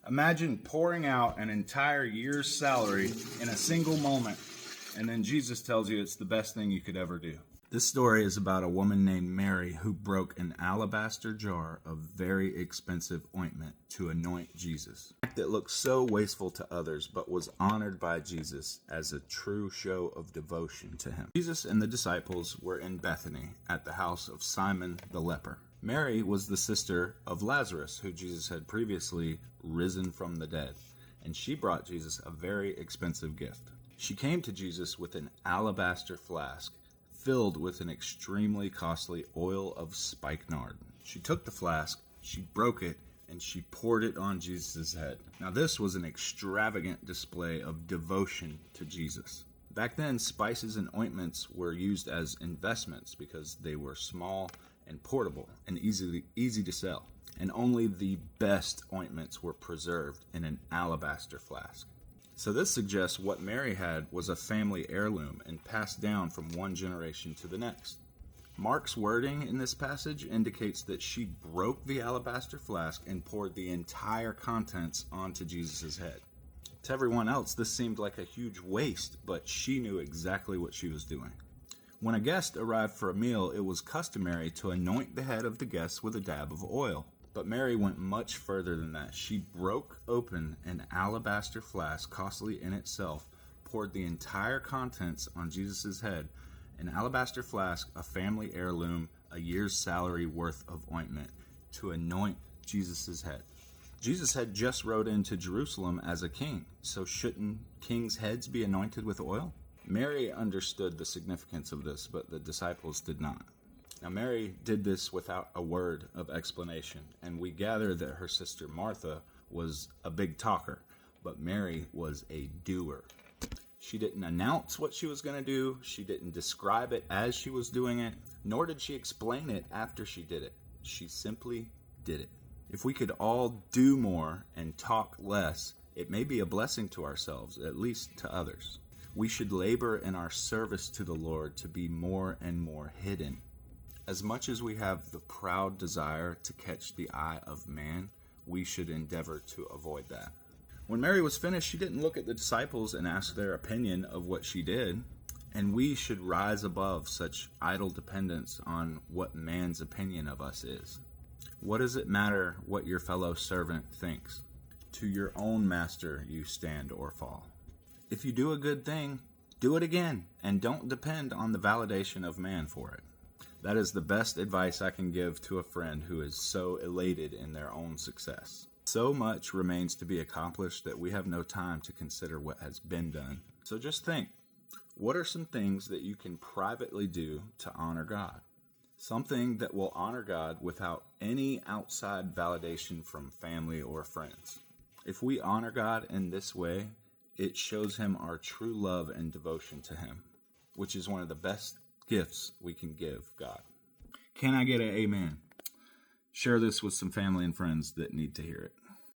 Imagine pouring out an entire year's salary in a single moment, and then Jesus tells you it's the best thing you could ever do. This story is about a woman named Mary who broke an alabaster jar of very expensive ointment to anoint Jesus. An act that looked so wasteful to others, but was honored by Jesus as a true show of devotion to him. Jesus and the disciples were in Bethany at the house of Simon the leper. Mary was the sister of Lazarus, who Jesus had previously risen from the dead, and she brought Jesus a very expensive gift. She came to Jesus with an alabaster flask filled with an extremely costly oil of spikenard. She took the flask, she broke it, and she poured it on Jesus' head. Now this was an extravagant display of devotion to Jesus. Back then, spices and ointments were used as investments because they were small and portable and easy to sell. And only the best ointments were preserved in an alabaster flask. So this suggests what Mary had was a family heirloom and passed down from one generation to the next. Mark's wording in this passage indicates that she broke the alabaster flask and poured the entire contents onto Jesus' head. To everyone else, this seemed like a huge waste, but she knew exactly what she was doing. When a guest arrived for a meal, it was customary to anoint the head of the guest with a dab of oil. But Mary went much further than that. She broke open an alabaster flask, costly in itself, poured the entire contents on Jesus' head. An alabaster flask, a family heirloom, a year's salary worth of ointment, to anoint Jesus' head. Jesus had just rode into Jerusalem as a king, so shouldn't kings' heads be anointed with oil? Mary understood the significance of this, but the disciples did not. Now, Mary did this without a word of explanation, and we gather that her sister Martha was a big talker, but Mary was a doer. She didn't announce what she was going to do, she didn't describe it as she was doing it, nor did she explain it after she did it. She simply did it. If we could all do more and talk less, it may be a blessing to ourselves, at least to others. We should labor in our service to the Lord to be more and more hidden. As much as we have the proud desire to catch the eye of man, we should endeavor to avoid that. When Mary was finished, she didn't look at the disciples and ask their opinion of what she did, and we should rise above such idle dependence on what man's opinion of us is. What does it matter what your fellow servant thinks? To your own master you stand or fall. If you do a good thing, do it again, and don't depend on the validation of man for it. That is the best advice I can give to a friend who is so elated in their own success. So much remains to be accomplished that we have no time to consider what has been done. So just think, what are some things that you can privately do to honor God? Something that will honor God without any outside validation from family or friends. If we honor God in this way, it shows him our true love and devotion to him, which is one of the best gifts we can give God. Can I get an amen? Share this with some family and friends that need to hear it.